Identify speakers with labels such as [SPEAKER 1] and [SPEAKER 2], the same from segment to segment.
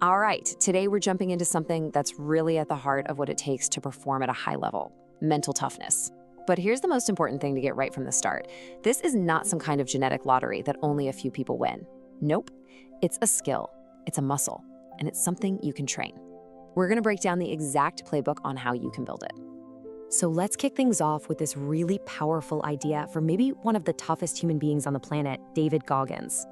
[SPEAKER 1] All right, today we're jumping into something that's really at the heart of what it takes to perform at a high level: mental toughness. But here's the most important thing to get right from the start. This is not some kind of genetic lottery that only a few people win. Nope, it's a skill, it's a muscle, and it's something you can train. We're gonna break down the exact playbook on how you can build it.
[SPEAKER 2] So let's kick things off with this really powerful idea from maybe one of the toughest human beings on the planet, David Goggins.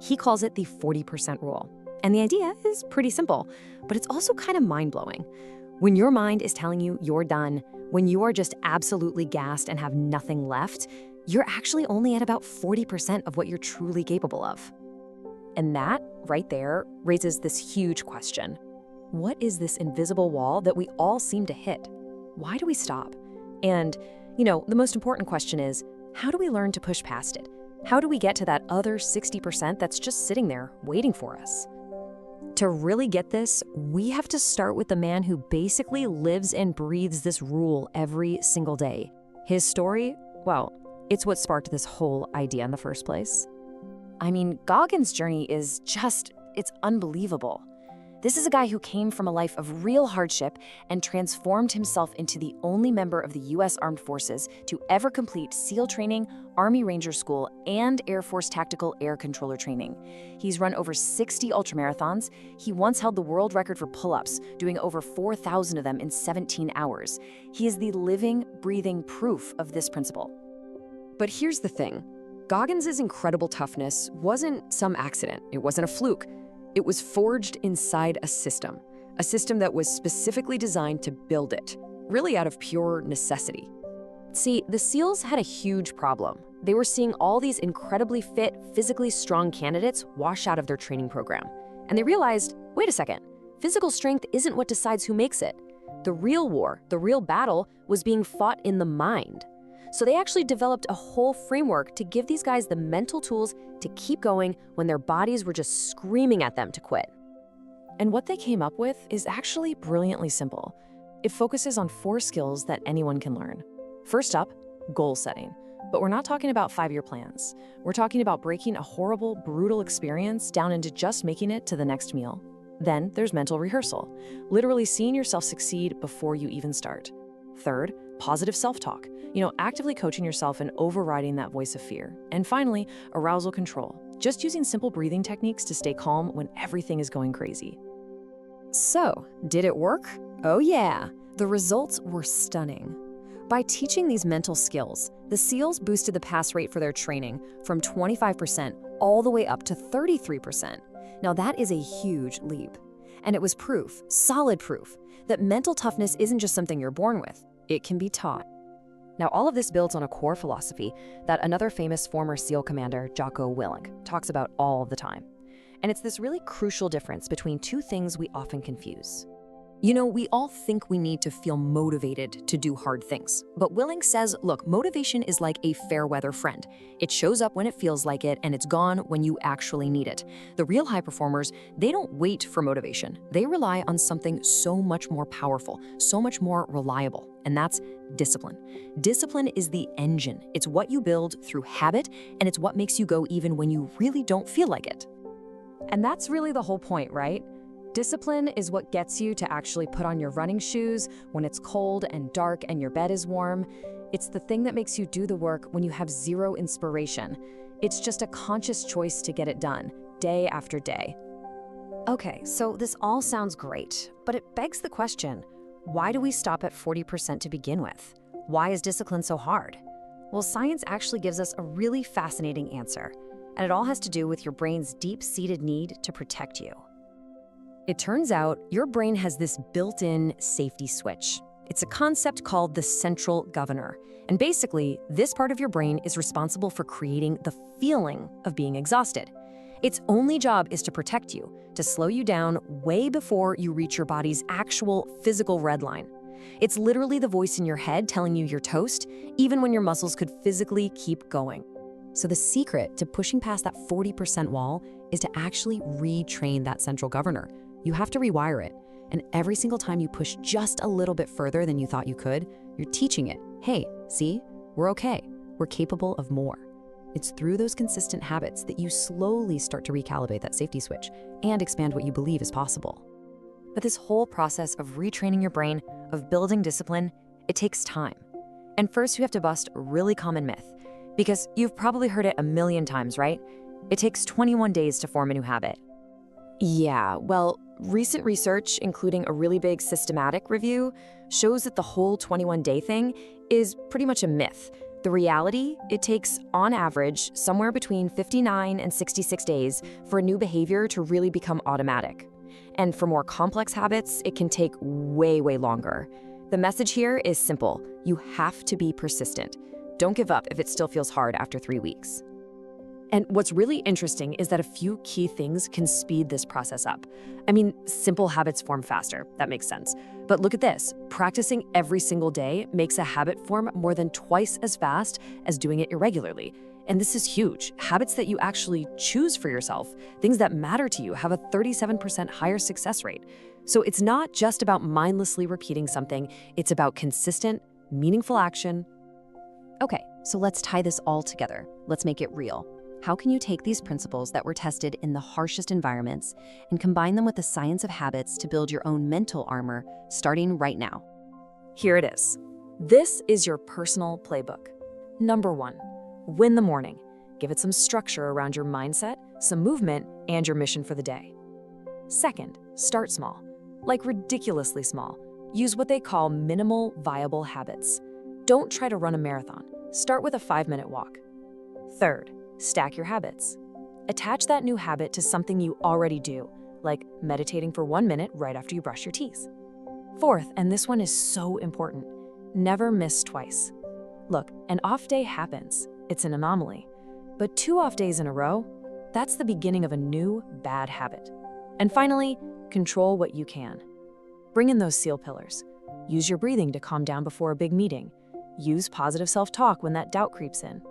[SPEAKER 2] He calls it the 40% rule. And the idea is pretty simple, but it's also kind of mind-blowing. When your mind is telling you you're done, when you are just absolutely gassed and have nothing left, you're actually only at about 40% of what you're truly capable of. And that, right there, raises this huge question. What is this invisible wall that we all seem to hit? Why do we stop? And, the most important question is, how do we learn to push past it? How do we get to that other 60% that's just sitting there waiting for us? To really get this, we have to start with the man who basically lives and breathes this rule every single day. His story, well, it's what sparked this whole idea in the first place. I mean, Goggins' journey is it's unbelievable. This is a guy who came from a life of real hardship and transformed himself into the only member of the U.S. Armed Forces to ever complete SEAL training, Army Ranger School, and Air Force Tactical Air Controller training. He's run over 60 ultramarathons. He once held the world record for pull-ups, doing over 4,000 of them in 17 hours. He is the living, breathing proof of this principle.
[SPEAKER 1] But here's the thing. Goggins' incredible toughness wasn't some accident. It wasn't a fluke. It was forged inside a system that was specifically designed to build it, really out of pure necessity. See, the SEALs had a huge problem. They were seeing all these incredibly fit, physically strong candidates wash out of their training program. And they realized, wait a second, physical strength isn't what decides who makes it. The real war, the real battle, was being fought in the mind. So they actually developed a whole framework to give these guys the mental tools to keep going when their bodies were just screaming at them to quit. And what they came up with is actually brilliantly simple. It focuses on 4 skills that anyone can learn. First up, goal setting. But we're not talking about 5-year plans. We're talking about breaking a horrible, brutal experience down into just making it to the next meal. Then there's mental rehearsal, literally seeing yourself succeed before you even start. Third, positive self-talk, actively coaching yourself and overriding that voice of fear. And finally, arousal control, just using simple breathing techniques to stay calm when everything is going crazy.
[SPEAKER 2] So, did it work? Oh yeah, the results were stunning. By teaching these mental skills, the SEALs boosted the pass rate for their training from 25% all the way up to 33%. Now that is a huge leap. And it was proof, solid proof, that mental toughness isn't just something you're born with. It can be taught. Now, all of this builds on a core philosophy that another famous former SEAL commander, Jocko Willink, talks about all the time. And it's this really crucial difference between 2 things we often confuse. We all think we need to feel motivated to do hard things. But Willink says, look, motivation is like a fair weather friend. It shows up when it feels like it, and it's gone when you actually need it. The real high performers, they don't wait for motivation. They rely on something so much more powerful, so much more reliable, and that's discipline. Discipline is the engine. It's what you build through habit, and it's what makes you go even when you really don't feel like it.
[SPEAKER 1] And that's really the whole point, right? Discipline is what gets you to actually put on your running shoes when it's cold and dark and your bed is warm. It's the thing that makes you do the work when you have zero inspiration. It's just a conscious choice to get it done, day after day.
[SPEAKER 2] Okay, so this all sounds great, but it begs the question, why do we stop at 40% to begin with? Why is discipline so hard? Well, science actually gives us a really fascinating answer, and it all has to do with your brain's deep-seated need to protect you. It turns out your brain has this built-in safety switch. It's a concept called the central governor. And basically, this part of your brain is responsible for creating the feeling of being exhausted. Its only job is to protect you, to slow you down way before you reach your body's actual physical red line. It's literally the voice in your head telling you you're toast, even when your muscles could physically keep going. So the secret to pushing past that 40% wall is to actually retrain that central governor. You have to rewire it. And every single time you push just a little bit further than you thought you could, you're teaching it, hey, see, we're okay. We're capable of more. It's through those consistent habits that you slowly start to recalibrate that safety switch and expand what you believe is possible. But this whole process of retraining your brain, of building discipline, it takes time. And first, you have to bust a really common myth, because you've probably heard it a million times, right? It takes 21 days to form a new habit. Yeah, well, recent research, including a really big systematic review, shows that the whole 21-day thing is pretty much a myth. The reality, it takes, on average, somewhere between 59 and 66 days for a new behavior to really become automatic. And for more complex habits, it can take way, way longer. The message here is simple. You have to be persistent. Don't give up if it still feels hard after 3 weeks. And what's really interesting is that a few key things can speed this process up. I mean, simple habits form faster. That makes sense. But look at this. Practicing every single day makes a habit form more than twice as fast as doing it irregularly. And this is huge. Habits that you actually choose for yourself, things that matter to you, have a 37% higher success rate. So it's not just about mindlessly repeating something. It's about consistent, meaningful action. Okay, so let's tie this all together. Let's make it real. How can you take these principles that were tested in the harshest environments and combine them with the science of habits to build your own mental armor, starting right now? Here it is. This is your personal playbook. Number 1, win the morning. Give it some structure around your mindset, some movement, and your mission for the day. Second, start small, like ridiculously small. Use what they call minimal viable habits. Don't try to run a marathon. Start with a 5-minute walk. Third, stack your habits. Attach that new habit to something you already do, like meditating for 1 minute right after you brush your teeth. Fourth, and this one is so important, never miss twice. Look, an off day happens. It's an anomaly. But 2 off days in a row, that's the beginning of a new bad habit. And finally, control what you can. Bring in those SEAL pillars. Use your breathing to calm down before a big meeting. Use positive self-talk when that doubt creeps in.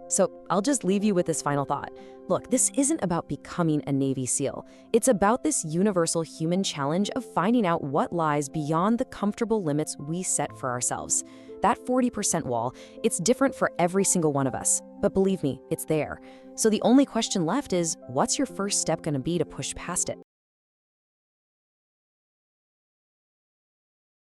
[SPEAKER 2] So I'll just leave you with this final thought. Look, this isn't about becoming a Navy SEAL. It's about this universal human challenge of finding out what lies beyond the comfortable limits we set for ourselves. That 40% wall, it's different for every single one of us. But believe me, it's there. So the only question left is, what's your first step going to be to push past it?